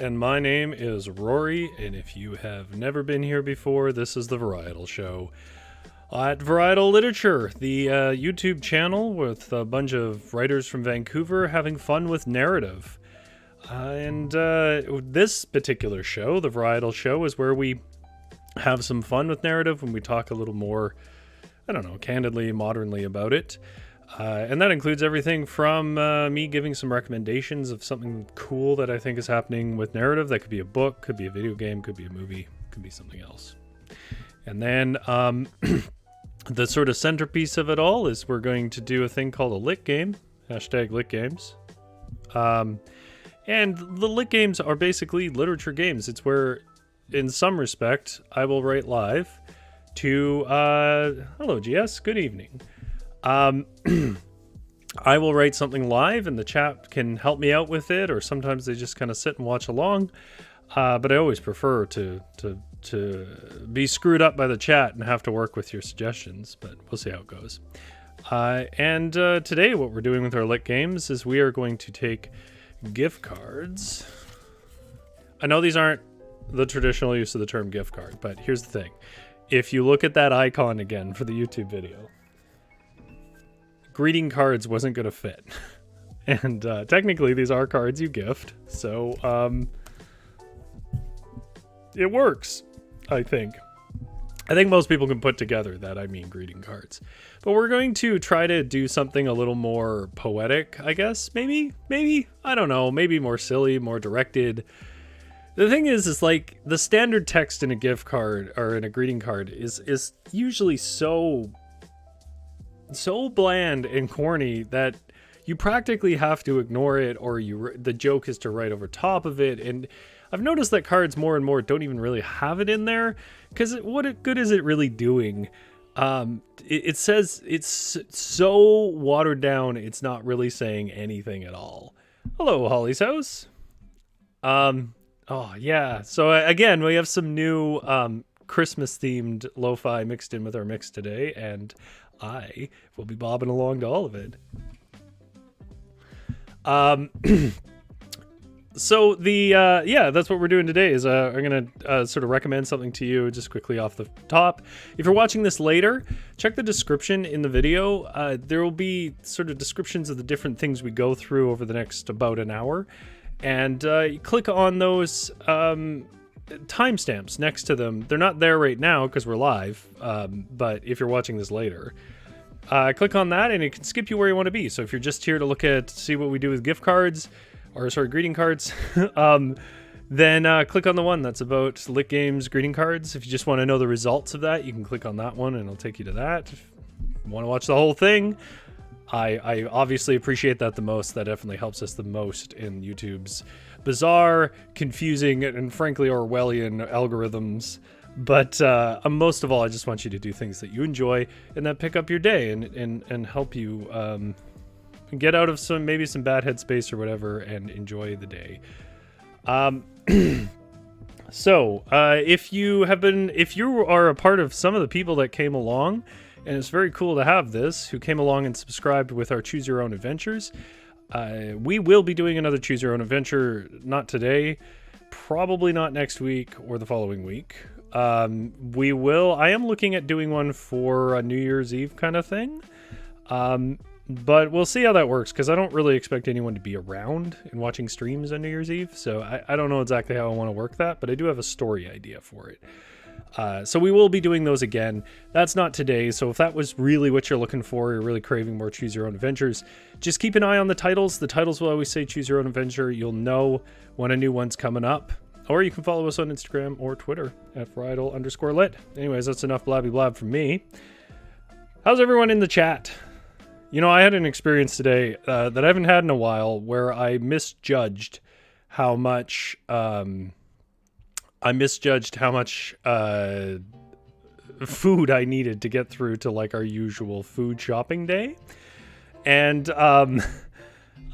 and my name is Rory, and if you have never been here before, this is the Varietal Show. At Varietal Literature, the YouTube channel with a bunch of writers from Vancouver having fun with narrative. And this particular show, the Varietal Show, is where we have some fun with narrative when we talk a little more, candidly, modernly about it. And that includes everything from me giving some recommendations of something cool that I think is happening with narrative. That could be a book, could be a video game, could be a movie, could be something else. And then the sort of centerpiece of it all is we're going to do a thing called a lit game, #litgames. And the lit games are basically literature games. It's where, in some respect, I will write live to, hello GS, good evening. I will write something live and the chat can help me out with it, or sometimes they just kind of sit and watch along. But I always prefer to be screwed up by the chat and have to work with your suggestions, but we'll see how it goes. And today what we're doing with our lit games is we are going to take gift cards. I know these aren't the traditional use of the term gift card, but here's the thing. If you look at that icon again for the YouTube video, greeting cards wasn't going to fit. And technically these are cards you gift, so it works, I think. I think most people can put together that I mean greeting cards. But we're going to try to do something a little more poetic, I guess. Maybe, I don't know, maybe more silly, more directed. The thing is like the standard text in a gift card or in a greeting card is usually so bland and corny that you practically have to ignore it, or the joke is to write over top of it. And I've noticed that cards more and more don't even really have it in there, because what good is it really doing? It says it's so watered down, it's not really saying anything at all. Hello, Holly's house. Oh yeah. So again, we have some new Christmas themed lo-fi mixed in with our mix today, and I will be bobbing along to all of it. So that's what we're doing today is I'm going to sort of recommend something to you just quickly off the top. If you're watching this later, check the description in the video. There will be sort of descriptions of the different things we go through over the next about an hour. And you click on those timestamps next to them. They're not there right now because we're live, but if you're watching this later, click on that and it can skip you where you want to be. So if you're just here to see what we do with gift cards, or sorry, greeting cards, then click on the one that's about lit games greeting cards. If you just want to know the results of that, you can click on that one and it'll take you to that. If you want to watch the whole thing, I obviously appreciate that the most. That definitely helps us the most in YouTube's bizarre, confusing, and frankly Orwellian algorithms. But most of all, I just want you to do things that you enjoy and that pick up your day and help you get out of maybe some bad headspace or whatever and enjoy the day. So if you are a part of some of the people that came along, and it's very cool to have this, who came along and subscribed with our Choose Your Own Adventures. We will be doing another Choose Your Own Adventure, not today, probably not next week or the following week. I am looking at doing one for a New Year's Eve kind of thing. But we'll see how that works, because I don't really expect anyone to be around and watching streams on New Year's Eve. So I don't know exactly how I want to work that, but I do have a story idea for it. So we will be doing those again. That's not today. So if that was really what you're looking for, you're really craving more Choose Your Own Adventures, just keep an eye on the titles. The titles will always say Choose Your Own Adventure. You'll know when a new one's coming up. Or you can follow us on Instagram or Twitter at varietal_lit. Anyways, that's enough blabby blab from me. How's everyone in the chat? You know, I had an experience today that I haven't had in a while where I misjudged how much food I needed to get through to like our usual food shopping day. And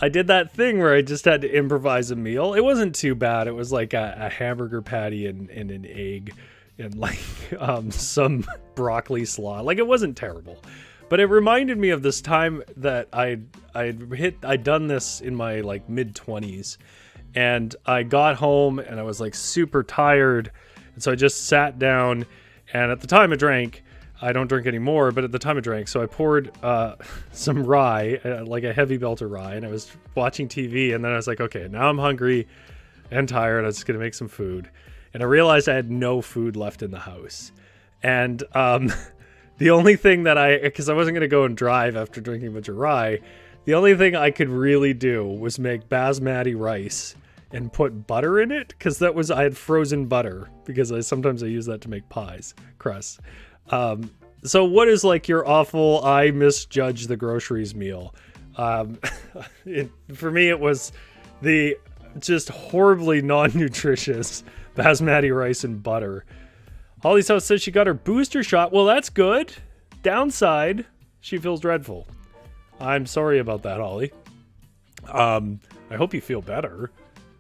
I did that thing where I just had to improvise a meal. It wasn't too bad. It was like a hamburger patty and an egg and like some broccoli slaw. Like, it wasn't terrible. But it reminded me of this time that I'd done this in my like mid-20s, And I got home and I was like super tired. And so I just sat down, and at the time I don't drink anymore, but at the time I drank. So I poured some rye, like a heavy belter rye, and I was watching TV. And then I was like, okay, now I'm hungry and tired. I was just going to make some food. And I realized I had no food left in the house. And the only thing that because I wasn't going to go and drive after drinking a bunch of rye, the only thing I could really do was make basmati rice and put butter in it, because I had frozen butter, because sometimes I use that to make pies, crusts. So what is like your awful, I misjudge the groceries meal? For me, it was the just horribly non-nutritious basmati rice and butter. Holly's house says she got her booster shot. Well, that's good. Downside, she feels dreadful. I'm sorry about that, Holly. I hope you feel better.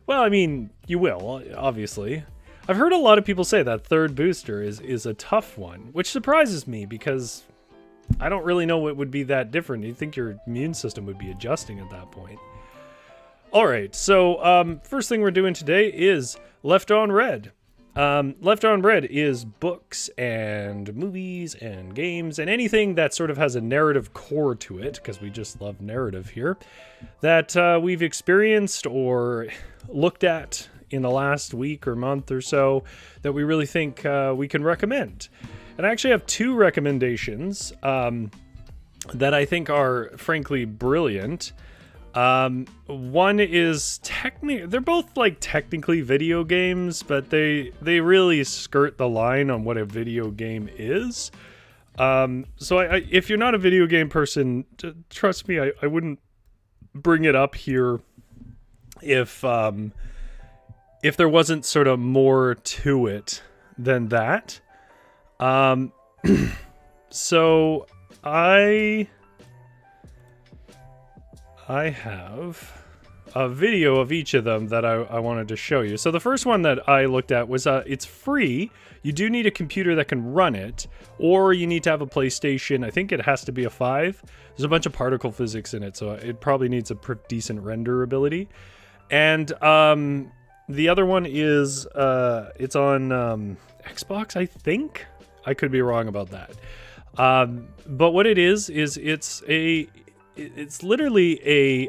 Well, I mean, you will, obviously. I've heard a lot of people say that third booster is a tough one, which surprises me because I don't really know what would be that different. You'd think your immune system would be adjusting at that point. All right, so first thing we're doing today is Left on Red. Left on Red is books and movies and games and anything that sort of has a narrative core to it, because we just love narrative here, that we've experienced or looked at in the last week or month or so that we really think we can recommend. And I actually have two recommendations that I think are frankly brilliant. One is they're both like technically video games, but they really skirt the line on what a video game is. So if you're not a video game person, trust me, I wouldn't bring it up here if there wasn't sort of more to it than that. So I have a video of each of them that I wanted to show you. So the first one that I looked at was it's free. You do need a computer that can run it, or you need to have a PlayStation. I think it has to be a 5. There's a bunch of particle physics in it, so it probably needs a decent render ability. And the other one is it's on Xbox, I think. I could be wrong about that. But what it is it's literally a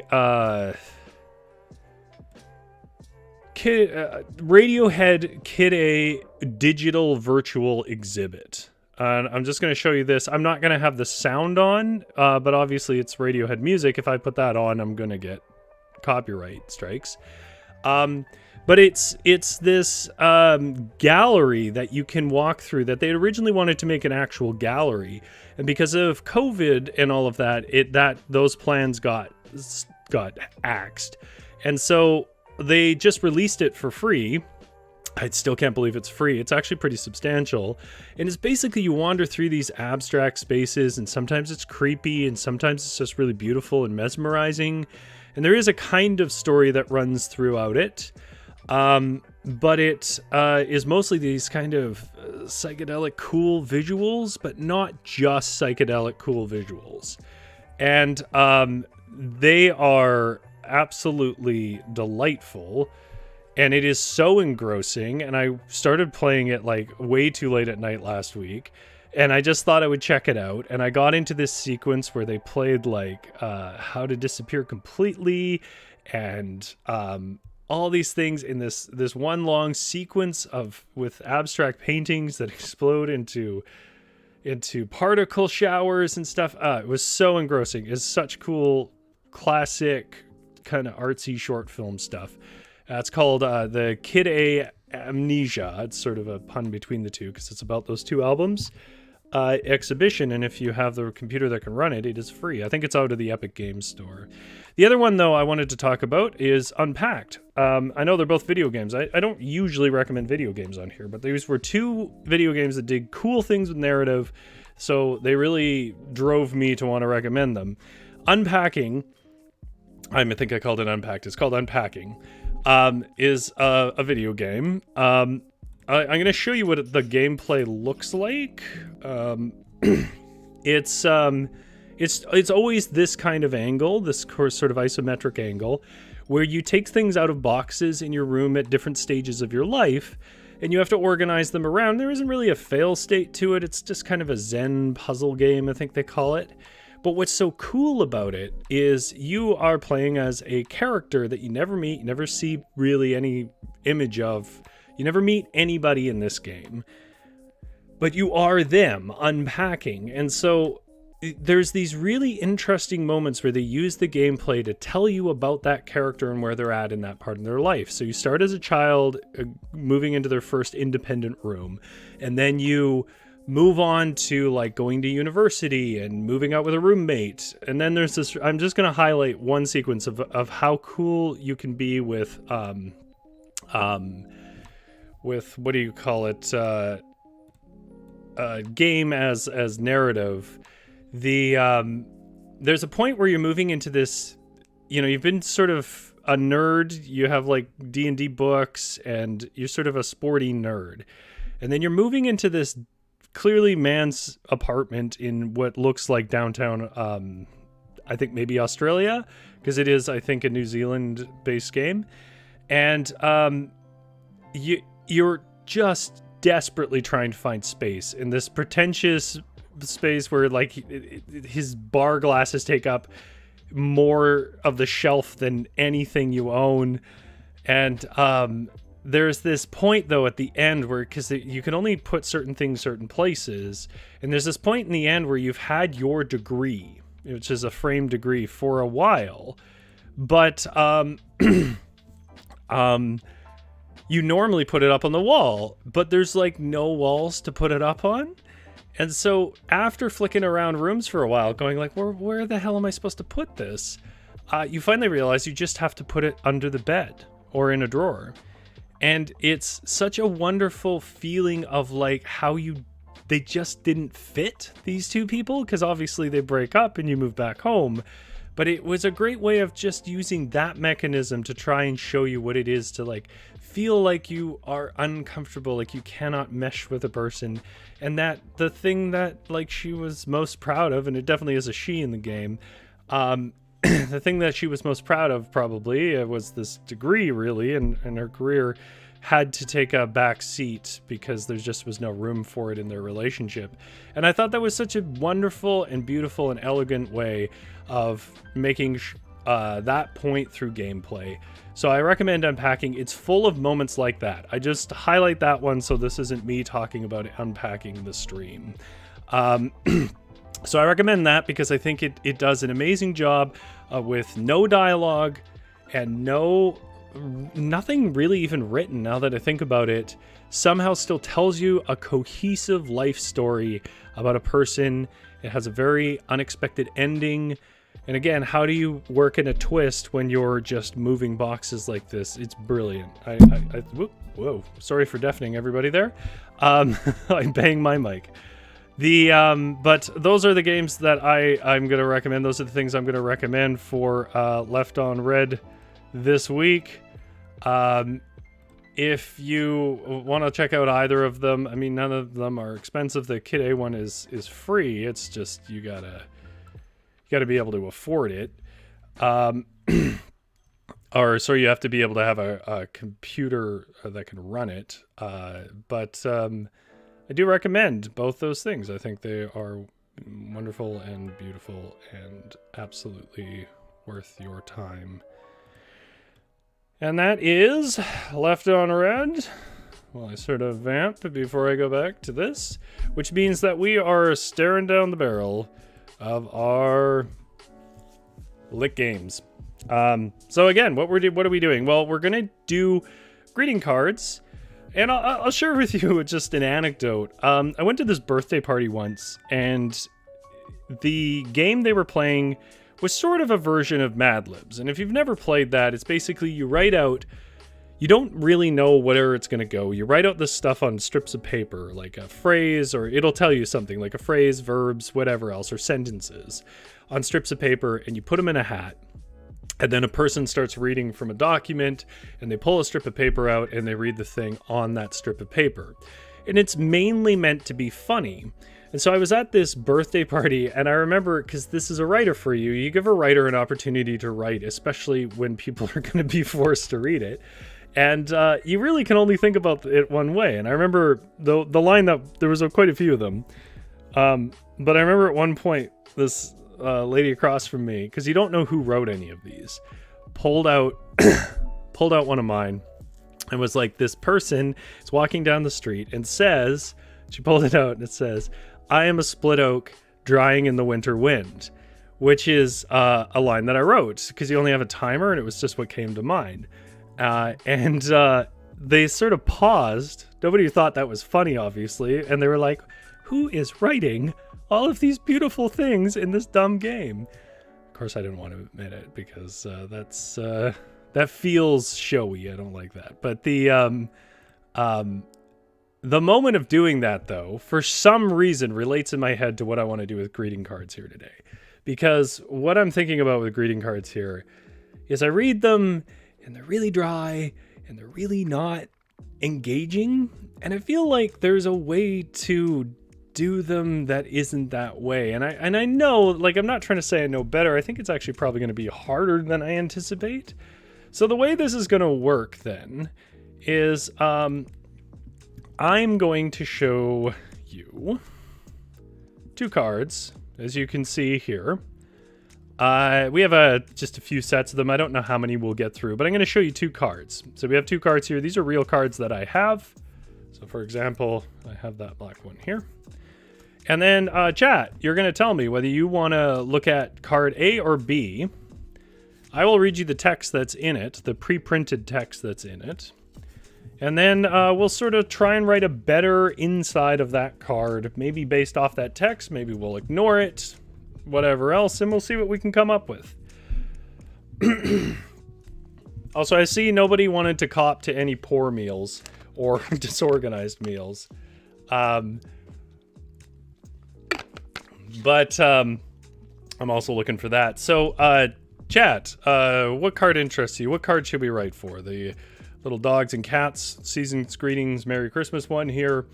Radiohead Kid A digital virtual exhibit. And I'm just going to show you this. I'm not going to have the sound on, but obviously it's Radiohead music. If I put that on, I'm going to get copyright strikes. But it's this gallery that you can walk through that they originally wanted to make an actual gallery. And because of COVID and all of that, those plans got axed. And so they just released it for free. I still can't believe it's free. It's actually pretty substantial. And it's basically you wander through these abstract spaces, and sometimes it's creepy, and sometimes it's just really beautiful and mesmerizing. And there is a kind of story that runs throughout it. But it is mostly these kind of psychedelic cool visuals, but not just psychedelic cool visuals. And they are absolutely delightful, and it is so engrossing. And I started playing it like way too late at night last week, and I just thought I would check it out. And I got into this sequence where they played like How to Disappear Completely and all these things in this one long sequence with abstract paintings that explode into particle showers and stuff. It was so engrossing. It's such cool classic kind of artsy short film stuff. It's called the Kid A Amnesia. It's sort of a pun between the two because it's about those two albums. Exhibition, and if you have the computer that can run it, it is free. I think it's out of the Epic Games Store. The other one, though, I wanted to talk about is Unpacked. I know they're both video games. I don't usually recommend video games on here, but these were two video games that did cool things with narrative, so they really drove me to want to recommend them. Unpacking, I think I called it Unpacked. It's called Unpacking, is a video game. I'm going to show you what the gameplay looks like. It's always this kind of angle, this sort of isometric angle, where you take things out of boxes in your room at different stages of your life, and you have to organize them around. There isn't really a fail state to it. It's just kind of a Zen puzzle game, I think they call it. But what's so cool about it is you are playing as a character that you never meet, you never see really any image of. You never meet anybody in this game. But you are them unpacking. And so there's these really interesting moments where they use the gameplay to tell you about that character and where they're at in that part of their life. So you start as a child moving into their first independent room, and then you move on to like going to university and moving out with a roommate. And then there's this, I'm just going to highlight one sequence of how cool you can be with what do you call it? Game as narrative. There's a point where you're moving into this, you've been sort of a nerd. You have like D&D books and you're sort of a sporty nerd. And then you're moving into this clearly man's apartment in what looks like downtown, I think maybe Australia, because it is, I think, a New Zealand based game. And you're just desperately trying to find space in this pretentious space where like his bar glasses take up more of the shelf than anything you own. And there's this point though at the end where, because you can only put certain things certain places, and there's this point in the end where you've had your degree, which is a framed degree, for a while, but you normally put it up on the wall, but there's like no walls to put it up on. And so after flicking around rooms for a while, going like, where the hell am I supposed to put this? You finally realize you just have to put it under the bed or in a drawer. And it's such a wonderful feeling of like how they just didn't fit, these two people, because obviously they break up and you move back home. But it was a great way of just using that mechanism to try and show you what it is to like feel like you are uncomfortable, like you cannot mesh with a person. And that the thing that like she was most proud of, and it definitely is a she in the game, the thing that she was most proud of probably was this degree, really, and her career had to take a back seat because there just was no room for it in their relationship. And I thought that was such a wonderful and beautiful and elegant way of making that point through gameplay. So I recommend Unpacking. It's full of moments like that. I just highlight that one so this isn't me talking about Unpacking the stream. So I recommend that because I think it does an amazing job with no dialogue and nothing really even written, now that I think about it. Somehow still tells you a cohesive life story about a person. It has a very unexpected ending. And again, how do you work in a twist when you're just moving boxes like this? It's brilliant. Whoa, sorry for deafening everybody there. I banged my mic. But those are the games that I'm going to recommend. Those are the things I'm going to recommend for Left on Red this week. If you want to check out either of them, I mean, none of them are expensive. The Kid A one is free. It's just you gotta be able to afford it. Or sorry, you have to be able to have a computer that can run it. But I do recommend both those things. I think they are wonderful and beautiful and absolutely worth your time. And that is Left on Red. Well, I sort of vamp before I go back to this, which means that we are staring down the barrel of our lit games. So again, what are we doing? Well, we're gonna do greeting cards, and I'll share with you just an anecdote. I went to this birthday party once, and the game they were playing was sort of a version of Mad Libs. And if you've never played that, it's basically you write out, you don't really know where it's going to go. You write out this stuff on strips of paper, like a phrase, or it'll tell you something like a phrase, verbs, whatever else, or sentences on strips of paper, and you put them in a hat. And then a person starts reading from a document, and they pull a strip of paper out, and they read the thing on that strip of paper. And it's mainly meant to be funny. And so I was at this birthday party, and I remember, because this is a writer for you, you give a writer an opportunity to write, especially when people are going to be forced to read it. And you really can only think about it one way. And I remember the line that there was quite a few of them. But I remember at one point, this lady across from me, because you don't know who wrote any of these, pulled out one of mine and was like, this person is walking down the street and says, she pulled it out and it says, "I am a split oak drying in the winter wind," which is a line that I wrote because you only have a timer, and it was just what came to mind. And they sort of paused. Nobody thought that was funny, obviously. And they were like, who is writing all of these beautiful things in this dumb game? Of course, I didn't want to admit it because that feels showy. I don't like that. But the moment of doing that, though, for some reason relates in my head to what I want to do with greeting cards here today. Because what I'm thinking about with greeting cards here is I read them and they're really dry and they're really not engaging. And I feel like there's a way to do them that isn't that way. And I know, like, I'm not trying to say I know better. I think it's actually probably going to be harder than I anticipate. So the way this is going to work then is I'm going to show you two cards, as you can see here. We have just a few sets of them. I don't know how many we'll get through, but I'm going to show you two cards. So we have two cards here. These are real cards that I have. So for example, I have that black one here. And then chat, you're going to tell me whether you want to look at card A or B. I will read you the text that's in it, the pre-printed text that's in it. And then we'll sort of try and write a better inside of that card, maybe based off that text. Maybe we'll ignore it, whatever else, and we'll see what we can come up with. Also, I see nobody wanted to cop to any poor meals or disorganized meals. But I'm also looking for that. So, chat, what card interests you? What card should we write for? The little dogs and cats, season's greetings, Merry Christmas one here,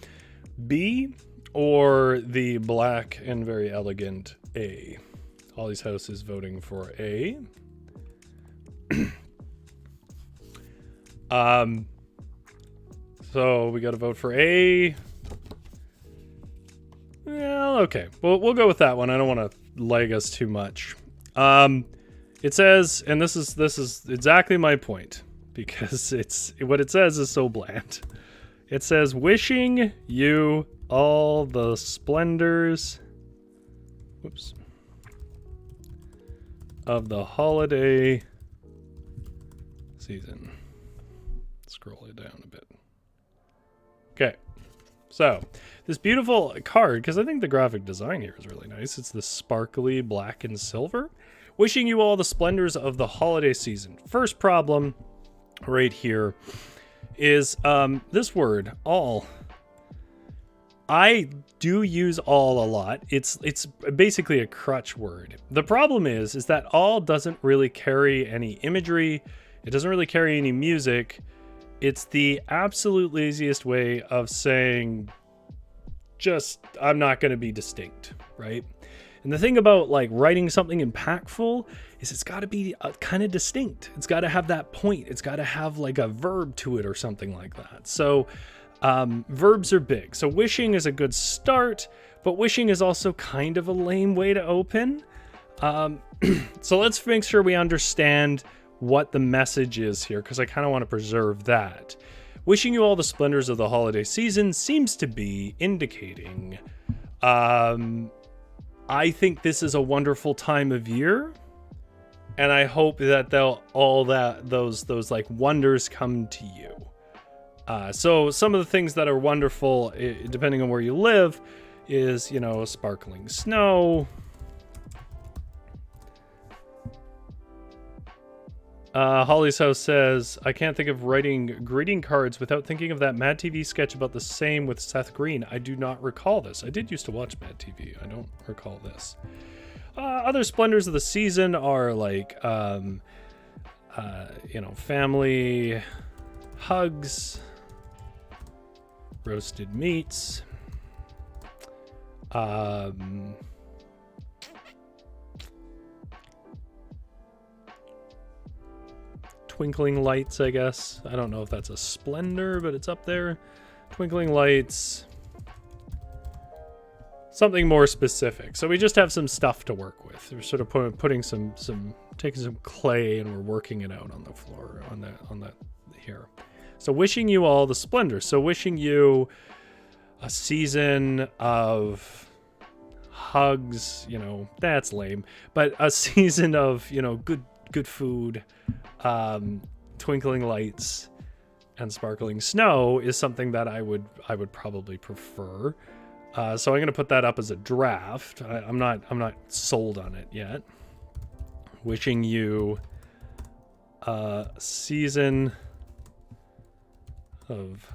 B, or the black and very elegant A? Holly's house is voting for A. So we got to vote for A. Well, okay. We'll go with that one. I don't want to lag us too much. It says, and this is exactly my point, because it's what it says is so bland. It says, wishing you all the splendors, whoops, of the holiday season. Scroll it down a bit. Okay. So, this beautiful card, because I think the graphic design here is really nice. It's this sparkly black and silver. Wishing you all the splendors of the holiday season. First problem right here is this word, all. I do use all a lot. It's basically a crutch word. The problem is that all doesn't really carry any imagery. It doesn't really carry any music. It's the absolute laziest way of saying just, I'm not going to be distinct, right? And the thing about like writing something impactful is it's got to be kind of distinct. It's got to have that point. It's got to have like a verb to it or something like that. So verbs are big. So wishing is a good start, but wishing is also kind of a lame way to open. So let's make sure we understand what the message is here, because I kind of want to preserve that. Wishing you all the splendors of the holiday season seems to be indicating, I think this is a wonderful time of year, and I hope that those like wonders come to you. So some of the things that are wonderful, depending on where you live, is, you know, sparkling snow. Holly's house says, I can't think of writing greeting cards without thinking of that Mad TV sketch about the same with Seth Green. I do not recall this. I did used to watch Mad TV. I don't recall this. Other splendors of the season are like, you know, family, hugs, roasted meats, Twinkling lights, I guess. I don't know if that's a splendor, but it's up there. Twinkling lights. Something more specific. So we just have some stuff to work with. We're sort of taking some clay and we're working it out on the floor, on that here. So wishing you all the splendor. So wishing you a season of hugs, you know, that's lame, but a season of, you know, good food, twinkling lights and sparkling snow is something that I would probably prefer. So I'm going to put that up as a draft. I'm not sold on it yet. Wishing you a season of,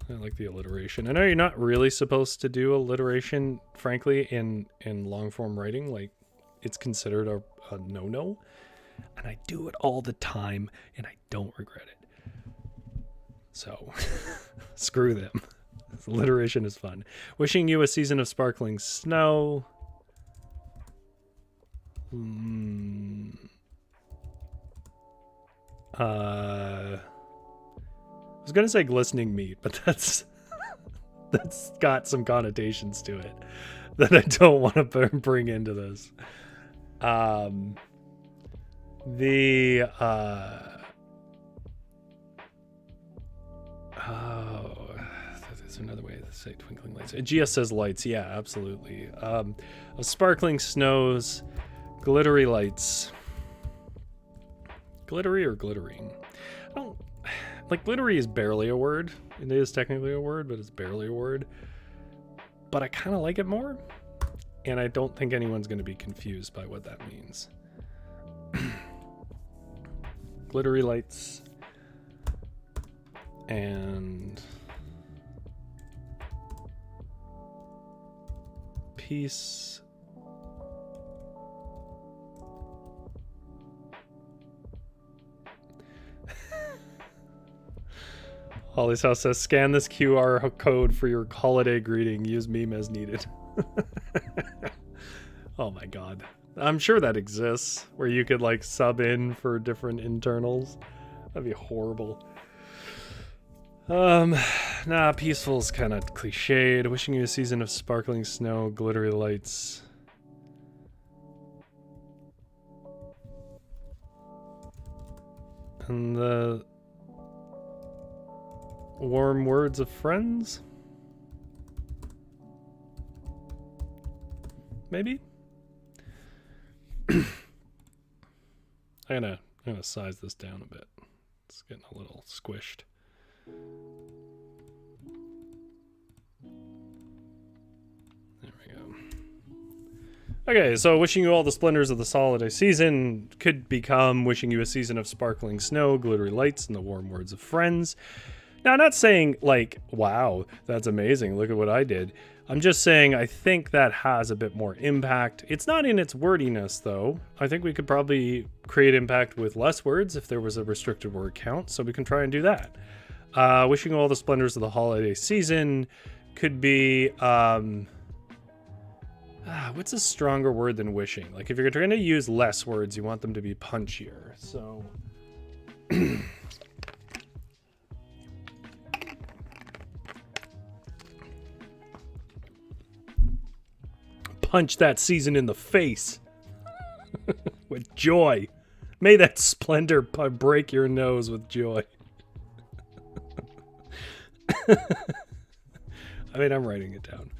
I like the alliteration. I know you're not really supposed to do alliteration, frankly, in long form writing. Like, it's considered a no-no. And I do it all the time, and I don't regret it. So, screw them. Alliteration is fun. Wishing you a season of sparkling snow. I was gonna say glistening meat, but that's got some connotations to it that I don't want to bring into this. There's another way to say twinkling lights. GS says lights. Yeah, absolutely. Of sparkling snows, glittery lights. Glittery or glittering? I don't like glittery is barely a word. It is technically a word, but it's barely a word. But I kind of like it more, and I don't think anyone's going to be confused by what that means. Glittery lights and peace. Holly's House says, scan this QR code for your holiday greeting. Use meme as needed. Oh my god. I'm sure that exists, where you could like sub in for different internals. That'd be horrible. Nah, peaceful's kind of cliched. Wishing you a season of sparkling snow, glittery lights. And the warm words of friends? Maybe? I'm gonna size this down a bit. It's getting a little squished. There we go. Okay, so wishing you all the splendors of this holiday season could become wishing you a season of sparkling snow, glittery lights, and the warm words of friends. Now, I'm not saying, like, wow, that's amazing, look at what I did. I'm just saying I think that has a bit more impact. It's not in its wordiness, though. I think we could probably create impact with less words if there was a restricted word count, so we can try and do that. Wishing you all the splendors of the holiday season could be... what's a stronger word than wishing? Like, if you're trying to use less words, you want them to be punchier, so... Punch that season in the face with joy. May that splendor break your nose with joy. I mean, I'm writing it down.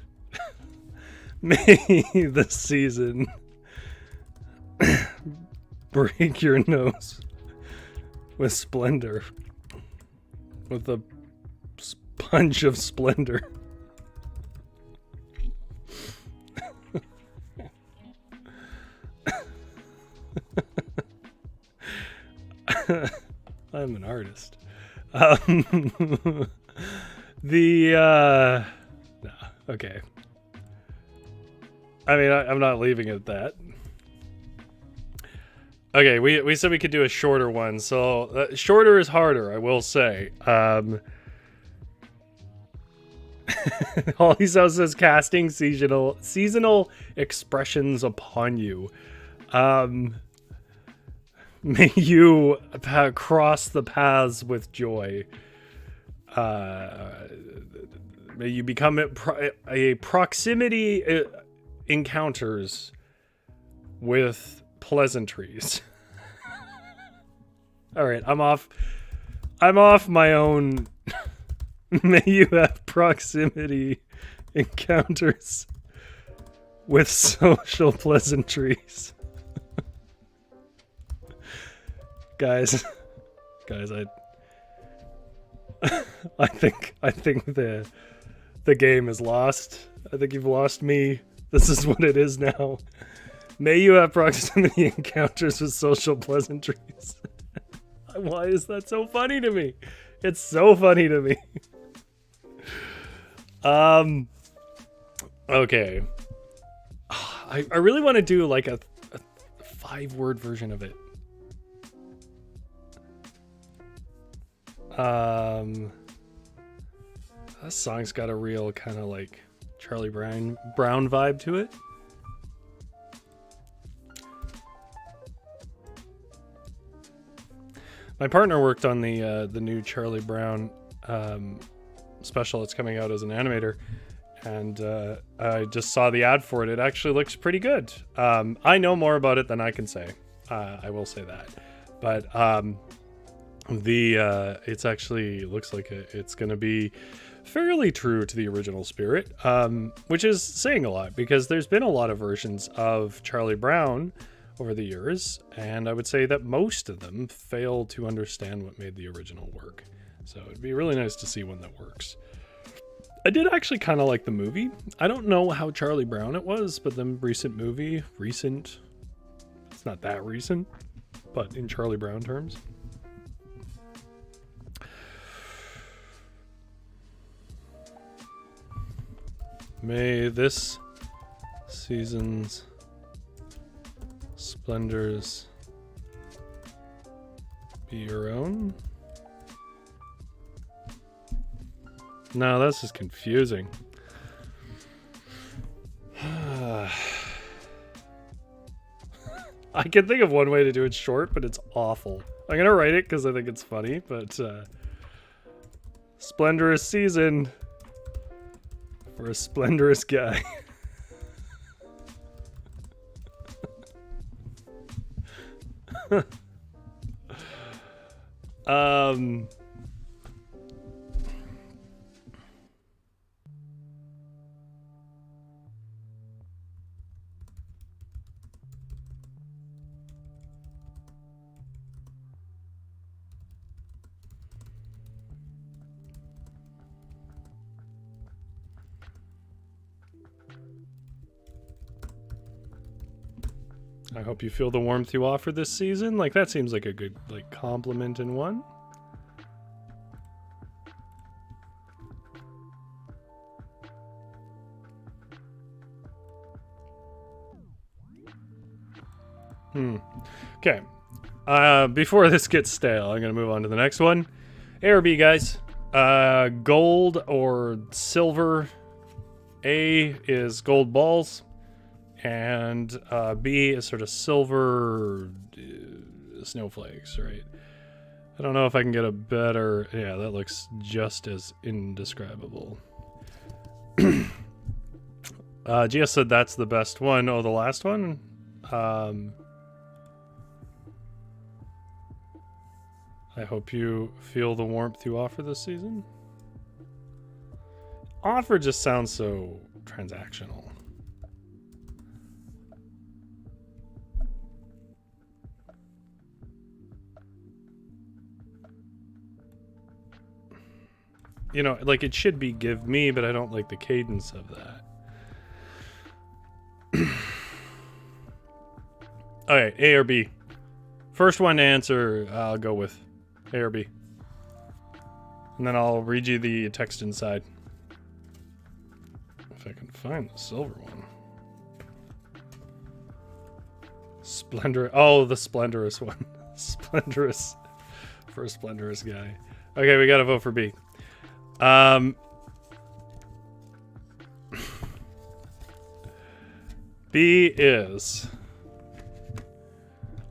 May the season break your nose with splendor. With a punch of splendor. I'm an artist. Okay. I mean, I'm not leaving it at that. Okay, we said we could do a shorter one, so shorter is harder, I will say. Holly's house says casting seasonal expressions upon you. May you cross the paths with joy. May you become a proximity encounters with pleasantries. All right, I'm off my own. May you have proximity encounters with social pleasantries. guys, I think the game is lost. I think you've lost me. This is what it is now. May you have proximity encounters with social pleasantries. Why is that so funny to me? It's so funny to me. Okay. I really want to do like a 5-word version of it. This song's got a real kind of like Charlie Brown vibe to it. My partner worked on the new Charlie Brown special that's coming out as an animator, and I just saw the ad for it. It actually looks pretty good. I know more about it than I can say. I will say that, but it's actually looks like it's going to be fairly true to the original spirit, which is saying a lot because there's been a lot of versions of Charlie Brown over the years, and I would say that most of them fail to understand what made the original work. So it'd be really nice to see one that works. I did actually kind of like the movie. I don't know how Charlie Brown it was, but the recent movie, it's not that recent, but in Charlie Brown terms. May this season's splendors be your own? No, that's just confusing. I can think of one way to do it short, but it's awful. I'm gonna write it because I think it's funny, but splendorous season for a splendorous guy. I hope you feel the warmth you offer this season. Like, that seems like a good, like, compliment in one. Okay. Before this gets stale, I'm going to move on to the next one. A or B, guys. Gold or silver. A is gold balls. And B is sort of silver snowflakes, right? I don't know if I can get a better... Yeah, that looks just as indescribable. Gia said that's the best one. Oh, the last one? I hope you feel the warmth you offer this season. Offer just sounds so transactional. You know, like, it should be give me, but I don't like the cadence of that. Okay, A or B. First one to answer, I'll go with A or B. And then I'll read you the text inside. If I can find the silver one. Splendor. Oh, the splendorous one. Splendorous. For a splendorous guy. Okay, we gotta vote for B. B is...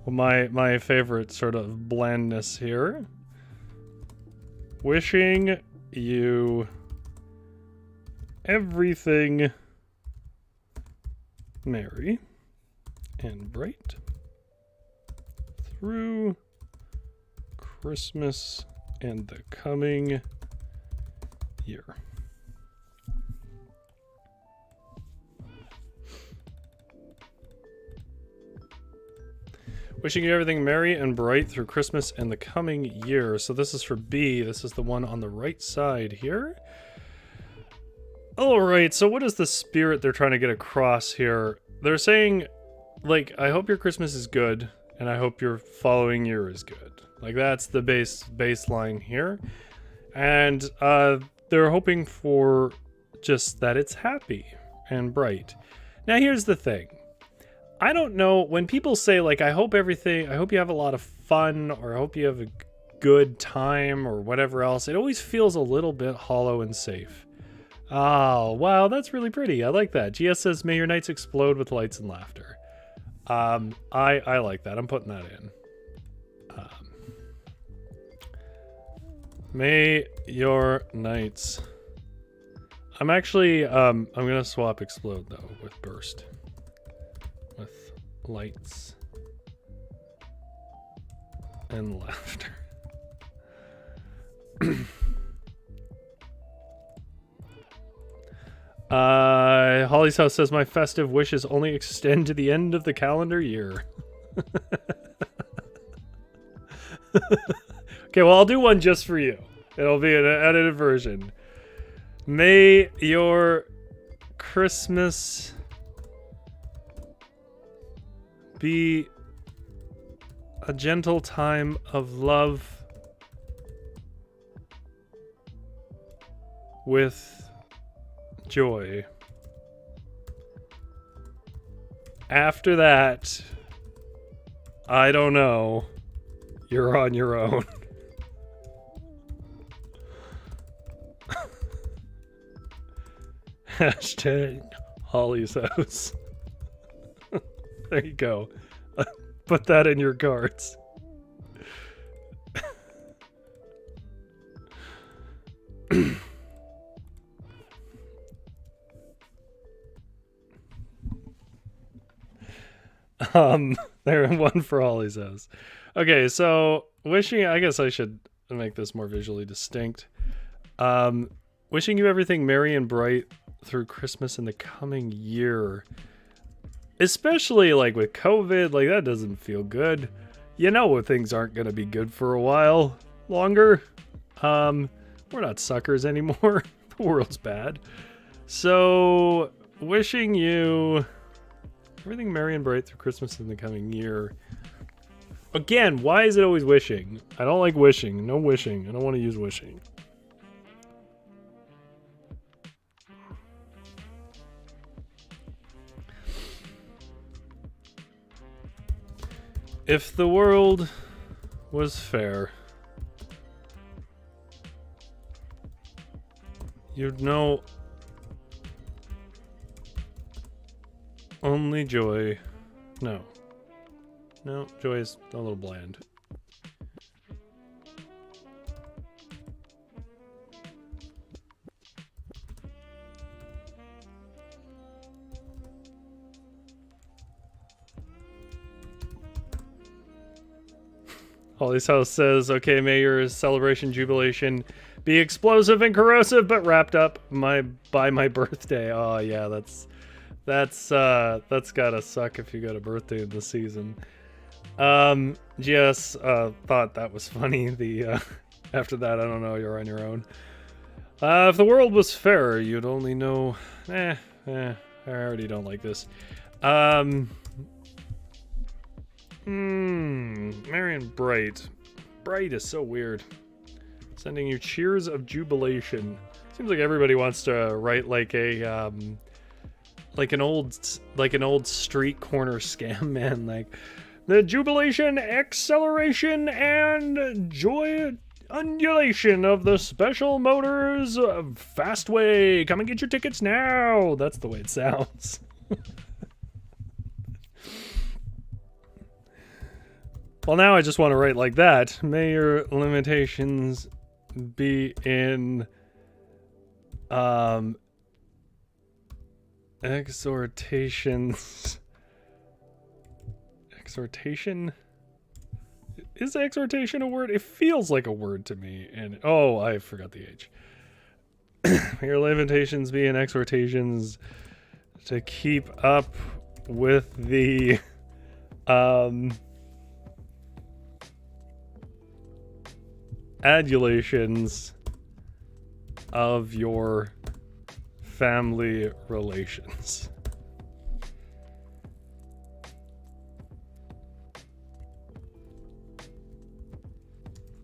Well, my favorite sort of blandness here. Wishing you everything merry and bright through Christmas and the coming year. Wishing you everything merry and bright through Christmas and the coming year. So this is for B. This is the one on the right side here. All right, so what is the spirit they're trying to get across here? They're saying, like, I hope your Christmas is good, and I hope your following year is good. Like, that's the baseline here. And they're hoping for just that it's happy and bright. Now, here's the thing. I don't know, when people say, like, I hope you have a lot of fun, or I hope you have a good time, or whatever else, it always feels a little bit hollow and safe. Oh, wow, that's really pretty. I like that. GS says, may your nights explode with lights and laughter. I like that. I'm putting that in. May your nights... I'm actually, I'm going to swap explode, though, with burst. With lights and laughter. Holly's House says, my festive wishes only extend to the end of the calendar year. Okay, well, I'll do one just for you. It'll be an edited version. May your Christmas be a gentle time of love with joy. After that, I don't know. You're on your own. Hashtag Holly's House. There you go. Put that in your cards. There, one for Holly's House. Okay, so wishing, I guess I should make this more visually distinct. Wishing you everything merry and bright through Christmas and the coming year. Especially like with COVID, like that doesn't feel good. You know things aren't going to be good for a while longer. We're not suckers anymore. The world's bad. So wishing you everything merry and bright through Christmas and the coming year. Again, why is it always wishing? I don't like wishing. No wishing. I don't want to use wishing. If the world was fair, you'd know only joy. No, joy is a little bland. Holly's House says, okay, may your celebration jubilation be explosive and corrosive, but wrapped up by my birthday. Oh yeah, that's gotta suck if you got a birthday in the season. GS thought that was funny. The after that, I don't know, you're on your own. If the world was fair, you'd only know I already don't like this. Merry and bright. Bright is so weird. Sending you cheers of jubilation. Seems like everybody wants to write like a like an old street corner scam man, like the jubilation, acceleration, and joy undulation of the Special Motors Fastway. Come and get your tickets now. That's the way it sounds. Well, now I just want to write like that. May your limitations be in exhortations. Exhortation? Is exhortation a word? It feels like a word to me. And oh, I forgot the H. May your limitations be in exhortations to keep up with the adulations of your family relations.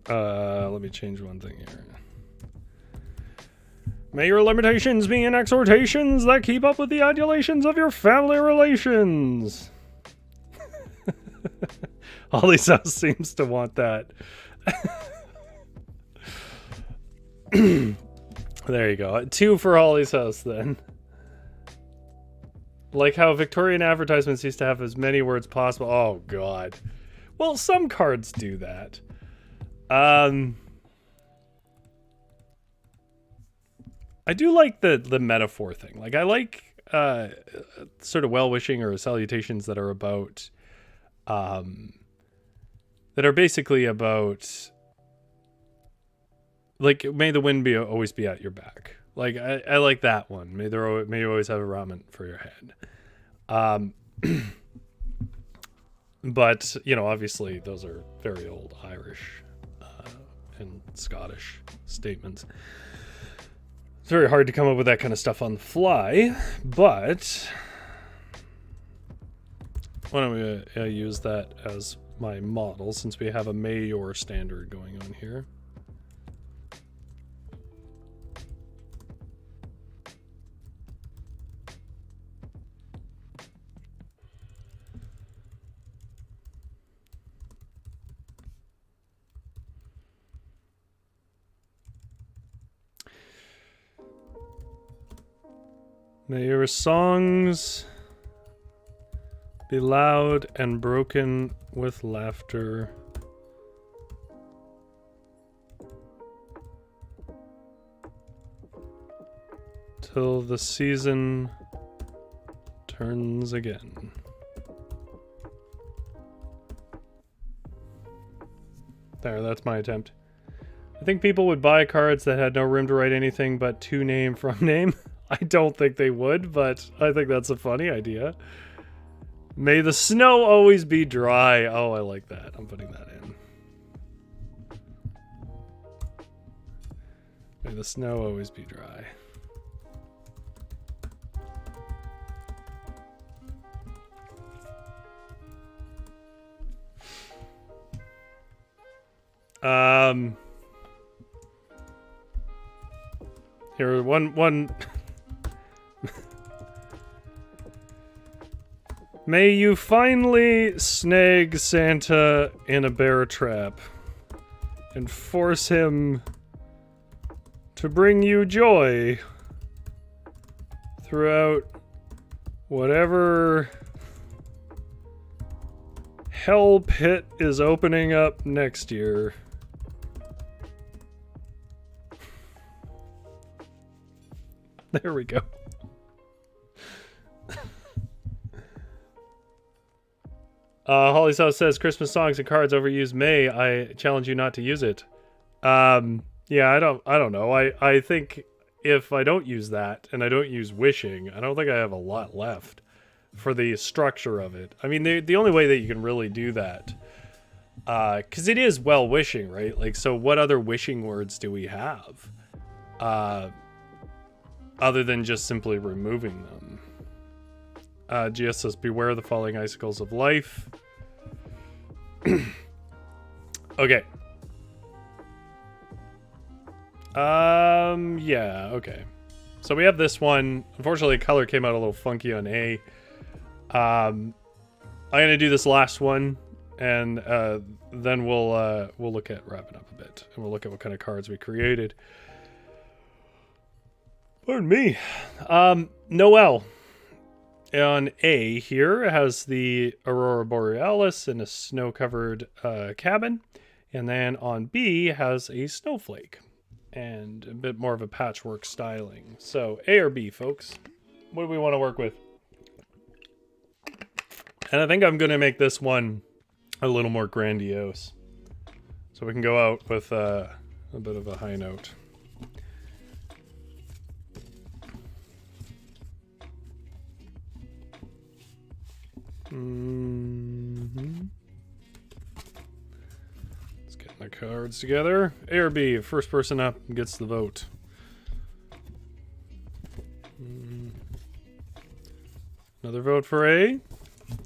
Let me change one thing here. May your limitations be in exhortations that keep up with the adulations of your family relations. Holly's house seems to want that. There you go. 2 for Holly's house then. Like how Victorian advertisements used to have as many words possible. Oh god. Well, some cards do that. I do like the metaphor thing. Like I like sort of well-wishing or salutations that are about that are basically about like may the wind be always be at your back. Like I like that one. May you always have a ramen for your head. But you know, obviously those are very old Irish and Scottish statements. It's very hard to come up with that kind of stuff on the fly, but why don't we use that as my model since we have a Mayor standard going on here. May your songs be loud and broken with laughter. Till the season turns again. There, that's my attempt. I think people would buy cards that had no room to write anything but to name from name. I don't think they would, but I think that's a funny idea. May the snow always be dry. Oh, I like that. I'm putting that in. May the snow always be dry. Here, one. May you finally snag Santa in a bear trap and force him to bring you joy throughout whatever hell pit is opening up next year. There we go. Holly's house says Christmas songs and cards overused. May I challenge you not to use it? Yeah, I don't know. I think if I don't use that and I don't use wishing, I don't think I have a lot left for the structure of it. I mean, the only way that you can really do that, because it is well wishing, right? Like, so what other wishing words do we have, other than just simply removing them? GS says, beware the falling icicles of life. Okay. Yeah, okay. So we have this one. Unfortunately, color came out a little funky on A. I'm gonna do this last one, and then we'll look at wrapping up a bit, and we'll look at what kind of cards we created. Pardon me. Noel. On A here, it has the Aurora Borealis in a snow-covered cabin. And then on B, it has a snowflake and a bit more of a patchwork styling. So A or B, folks? What do we want to work with? And I think I'm going to make this one a little more grandiose. So we can go out with a bit of a high note. Let's get my cards together. A or B, first person up gets the vote. Another vote for A.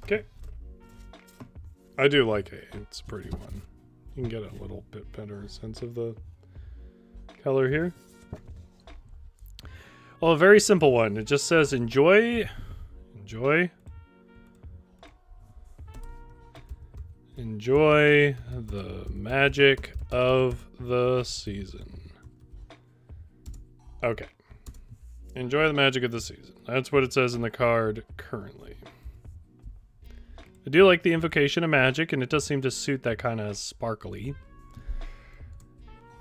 Okay. I do like A. It's a pretty one. You can get a little bit better sense of the color here. Well, a very simple one. It just says enjoy. Enjoy the magic of the season. Okay. Enjoy the magic of the season. That's what it says in the card currently. I do like the invocation of magic, and it does seem to suit that kind of sparkly.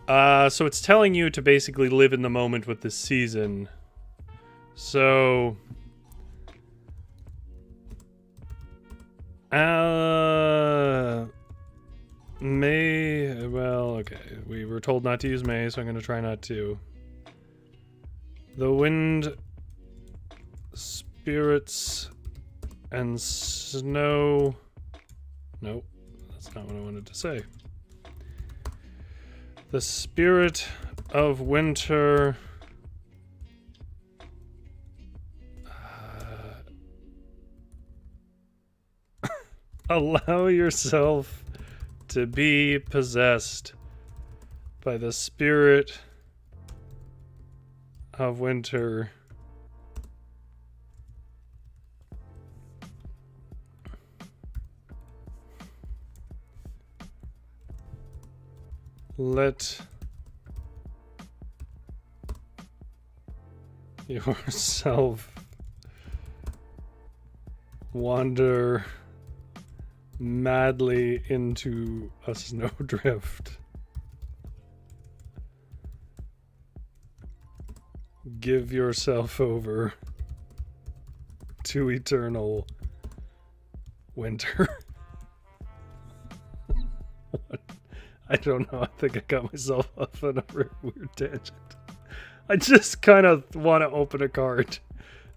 So it's telling you to basically live in the moment with this season. So... May... Well, okay. We were told not to use May, so I'm going to try not to. The wind, spirits, and snow... Nope, that's not what I wanted to say. The spirit of winter... Allow yourself to be possessed by the spirit of winter. Let yourself wander madly into a snowdrift. Give yourself over to eternal winter. I don't know. I think I got myself off on a weird tangent. I just kind of want to open a card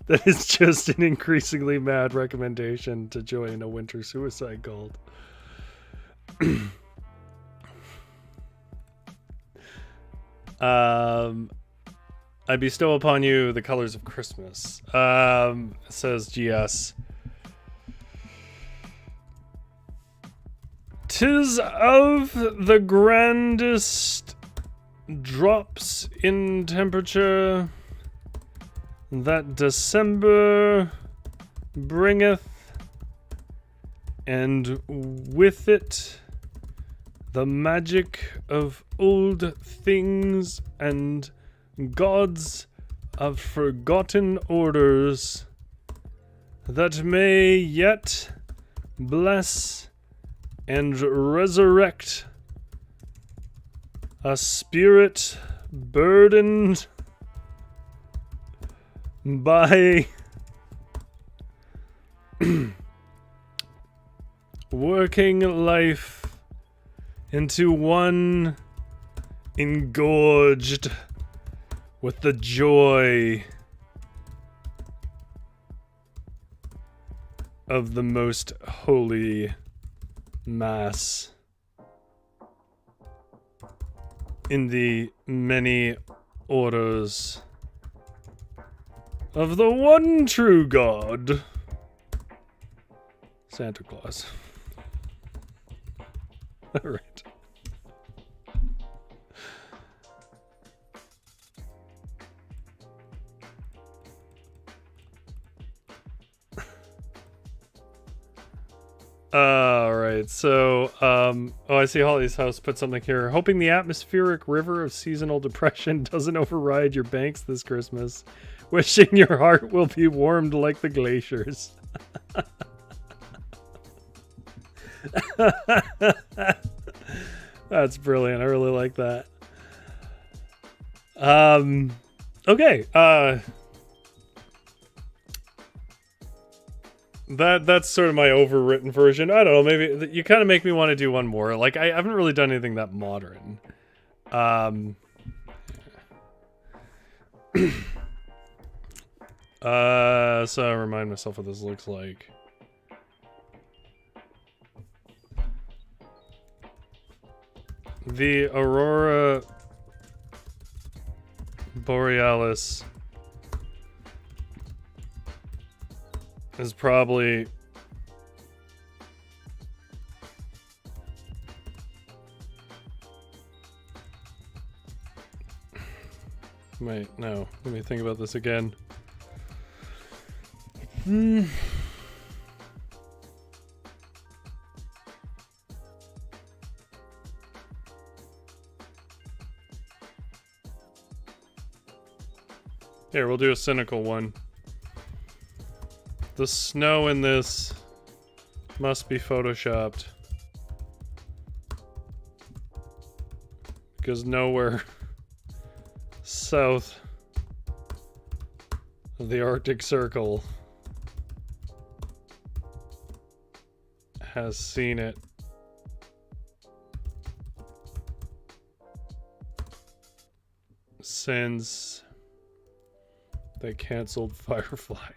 that is just an increasingly mad recommendation to join a winter suicide cult. I bestow upon you the colors of Christmas. Says GS. 'Tis of the grandest drops in temperature that December bringeth, and with it the magic of old things and gods of forgotten orders that may yet bless and resurrect a spirit burdened by working life into one engorged with the joy of the most holy mass in the many orders of the one true God, Santa Claus. All right. Alright, so, oh, I see Holly's House put something here. Hoping the atmospheric river of seasonal depression doesn't override your banks this Christmas. Wishing your heart will be warmed like the glaciers. That's brilliant. I really like that. Okay. That's sort of my overwritten version. I don't know. Maybe you kind of make me want to do one more. Like, I haven't really done anything that modern. So I remind myself what this looks like. The Aurora Borealis is probably wait, no. Let me think about this again. Here, we'll do a cynical one. The snow in this must be photoshopped. Because nowhere south of the Arctic Circle has seen it. Since they canceled Firefly.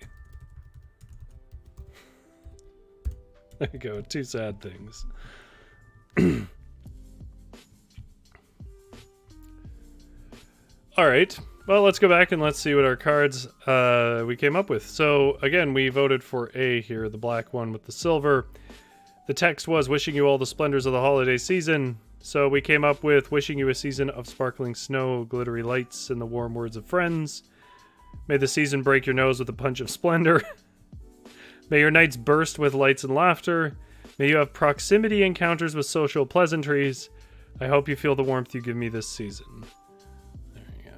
There you go, two sad things. Alright, well, let's go back and let's see what our cards we came up with. So, again, we voted for A here, the black one with the silver. The text was, wishing you all the splendors of the holiday season. So we came up with, wishing you a season of sparkling snow, glittery lights, and the warm words of friends. May the season break your nose with a punch of splendor. May your nights burst with lights and laughter. May you have proximity encounters with social pleasantries. I hope you feel the warmth you give me this season. There you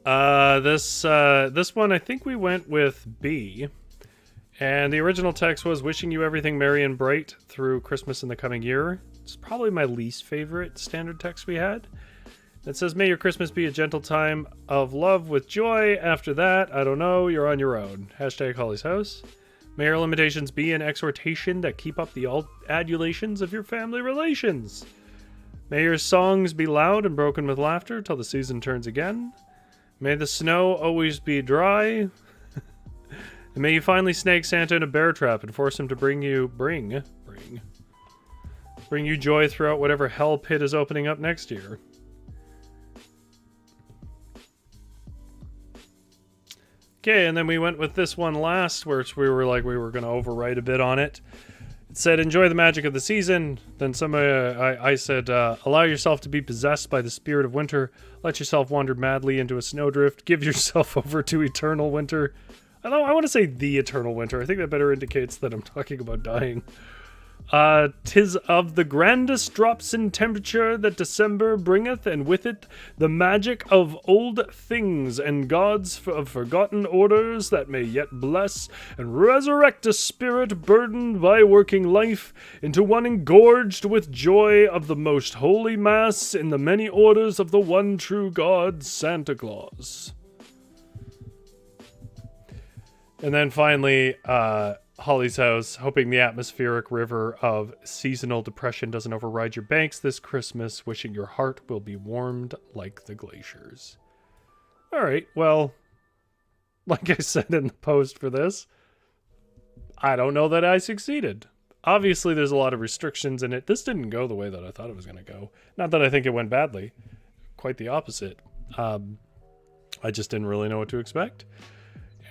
go. This one, I think we went with B. And the original text was, wishing you everything merry and bright through Christmas in the coming year. It's probably my least favorite standard text we had. It says, may your Christmas be a gentle time of love with joy. After that, I don't know, you're on your own. Hashtag Holly's house. May your limitations be an exhortation that keep up the adulations of your family relations. May your songs be loud and broken with laughter till the season turns again. May the snow always be dry. And may you finally snag Santa in a bear trap and force him to bring you joy throughout whatever hell pit is opening up next year. Okay, and then we went with this one last, where we were going to overwrite a bit on it. It said, enjoy the magic of the season. Then I said, allow yourself to be possessed by the spirit of winter. Let yourself wander madly into a snowdrift. Give yourself over to eternal winter. I want to say the eternal winter. I think that better indicates that I'm talking about dying. 'Tis of the grandest drops in temperature that December bringeth, and with it the magic of old things and gods of forgotten orders that may yet bless and resurrect a spirit burdened by working life into one engorged with joy of the most holy mass in the many orders of the one true God, Santa Claus. And then finally, Holly's house, hoping the atmospheric river of seasonal depression doesn't override your banks this Christmas, wishing your heart will be warmed like the glaciers. All right, well, like I said in the post for this, I don't know that I succeeded. Obviously, there's a lot of restrictions in it. This didn't go the way that I thought it was going to go. Not that I think it went badly. Quite the opposite. I just didn't really know what to expect.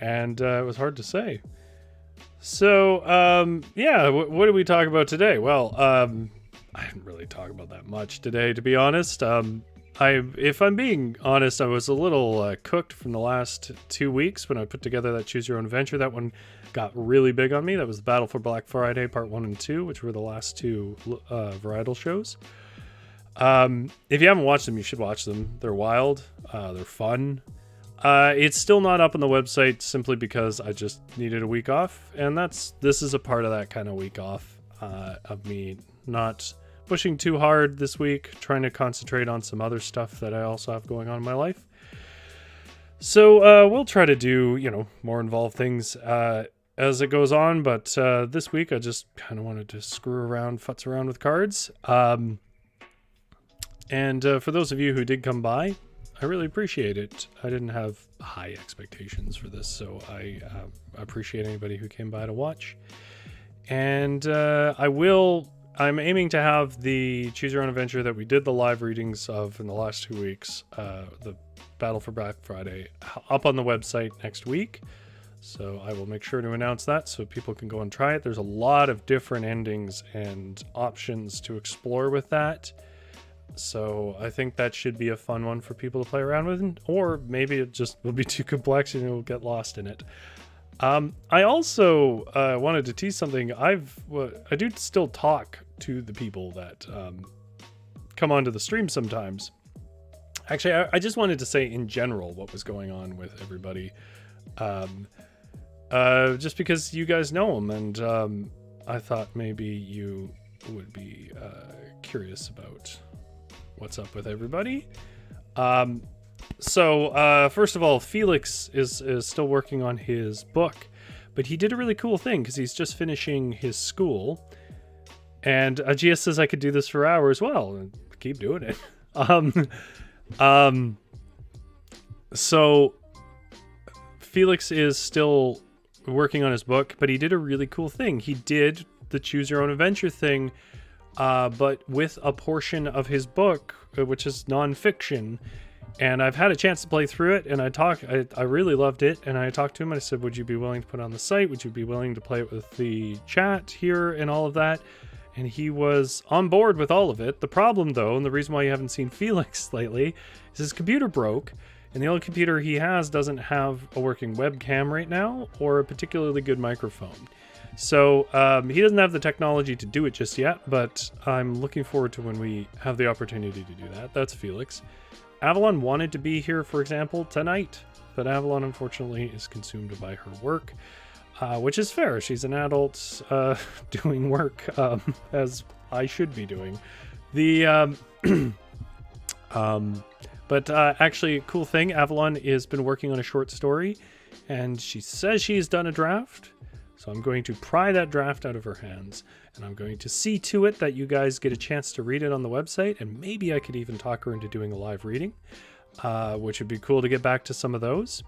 And it was hard to say. So, yeah, what did we talk about today? Well, I didn't really talk about that much today, to be honest. If I'm being honest, I was a little cooked from the last 2 weeks when I put together that Choose Your Own Adventure. That one got really big on me. That was the Battle for Black Friday, Part 1 and 2, which were the last two varietal shows. If you haven't watched them, you should watch them. They're wild. They're fun. It's still not up on the website simply because I just needed a week off, and this is a part of that kind of week off, of me not pushing too hard this week, trying to concentrate on some other stuff that I also have going on in my life. So we'll try to do, more involved things as it goes on, but this week I just kind of wanted to futz around with cards. And for those of you who did come by, I really appreciate it. I didn't have high expectations for this, so I appreciate anybody who came by to watch. And I'm aiming to have the Choose Your Own Adventure that we did the live readings of in the last 2 weeks, the Battle for Black Friday, up on the website next week. So I will make sure to announce that so people can go and try it. There's a lot of different endings and options to explore with that. So I think that should be a fun one for people to play around with, or maybe it just will be too complex and you'll get lost in it. I also wanted to tease something. I do still talk to the people that come onto the stream sometimes. Actually, I just wanted to say in general what was going on with everybody, just because you guys know them, and I thought maybe you would be curious about what's up with everybody. So first of all, Felix is still working on his book, but he did a really cool thing because he's just finishing his school, and Agia says I could do this for hours. Well, keep doing it. So Felix is still working on his book, but he did a really cool thing. He did the Choose Your Own Adventure thing, but with a portion of his book, which is nonfiction. And I've had a chance to play through it, and I really loved it. And I talked to him, and I said, would you be willing to put it on the site? Would you be willing to play it with the chat here and all of that? And he was on board with all of it. The problem, though, and the reason why you haven't seen Felix lately, is his computer broke. And the only computer he has doesn't have a working webcam right now or a particularly good microphone. So he doesn't have the technology to do it just yet, but I'm looking forward to when we have the opportunity to do that. That's Felix. Avalon wanted to be here, for example, tonight, but Avalon, unfortunately, is consumed by her work, which is fair. She's an adult doing work, as I should be doing. But actually, cool thing, Avalon has been working on a short story, and she says she's done a draft. So I'm going to pry that draft out of her hands, and I'm going to see to it that you guys get a chance to read it on the website, and maybe I could even talk her into doing a live reading, which would be cool to get back to some of those.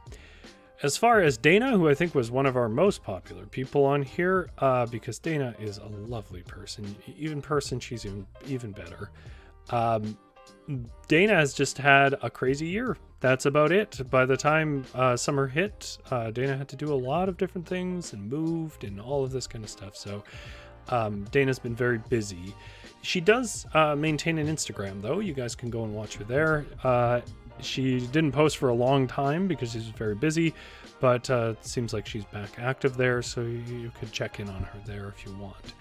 As far as Dana, who I think was one of our most popular people on here, because Dana is a lovely person. She's even better. Dana has just had a crazy year. That's about it. By the time summer hit, Dana had to do a lot of different things and moved and all of this kind of stuff. So Dana's been very busy. She does maintain an Instagram, though. You guys can go and watch her there. She didn't post for a long time because she's very busy, but it seems like she's back active there, so you could check in on her there if you want.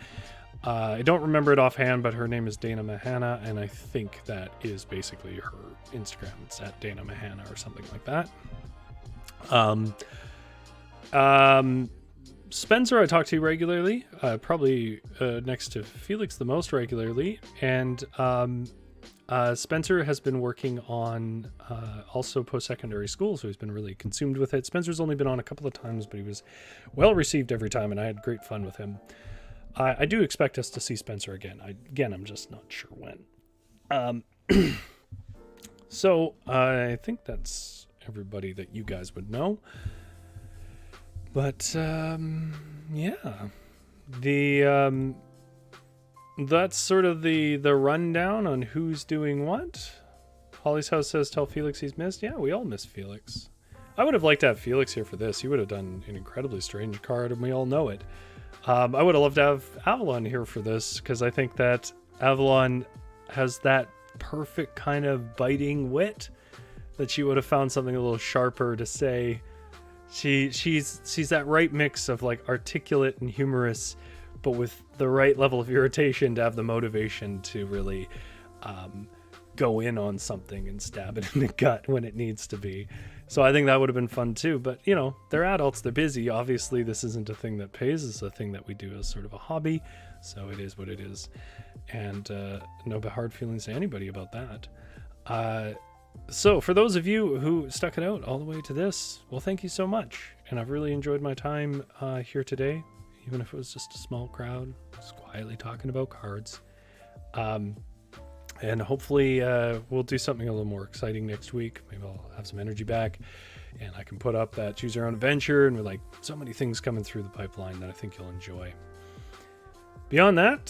I don't remember it offhand, but her name is Dana Mahana, and I think that is basically her Instagram. It's at Dana Mahana or something like that. Spencer I talk to regularly, probably next to Felix the most regularly, and Spencer has been working on also post-secondary school, so he's been really consumed with it. Spencer's only been on a couple of times, but he was well received every time, and I had great fun with him. I do expect us to see Spencer again. I'm just not sure when. So I think that's everybody that you guys would know. But yeah, that's sort of the rundown on who's doing what. Holly's House says, tell Felix he's missed. Yeah, we all miss Felix. I would have liked to have Felix here for this. He would have done an incredibly strange card, and we all know it. I would have loved to have Avalon here for this, because I think that Avalon has that perfect kind of biting wit that she would have found something a little sharper to say. She's that right mix of like articulate and humorous, but with the right level of irritation to have the motivation to really go in on something and stab it in the gut when it needs to be. So I think that would have been fun too. But, you know, they're adults, they're busy. Obviously, this isn't a thing that pays. It's a thing that we do as sort of a hobby. So it is what it is. And no hard feelings to anybody about that. So for those of you who stuck it out all the way to this, well, thank you so much. And I've really enjoyed my time here today, even if it was just a small crowd, just quietly talking about cards. And hopefully we'll do something a little more exciting next week. Maybe I'll have some energy back and I can put up that Choose Your Own Adventure, and with like so many things coming through the pipeline that I think you'll enjoy. Beyond that,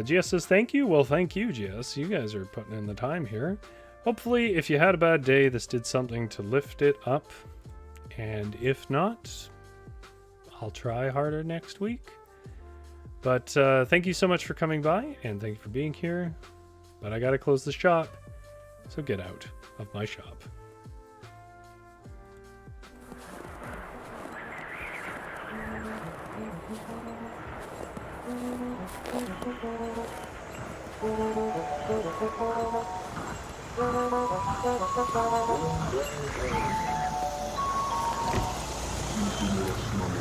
GS says thank you. Well, thank you, GS. You guys are putting in the time here. Hopefully, if you had a bad day, this did something to lift it up. And if not, I'll try harder next week. But thank you so much for coming by, and thank you for being here. But I gotta close the shop, so get out of my shop. Into the snow.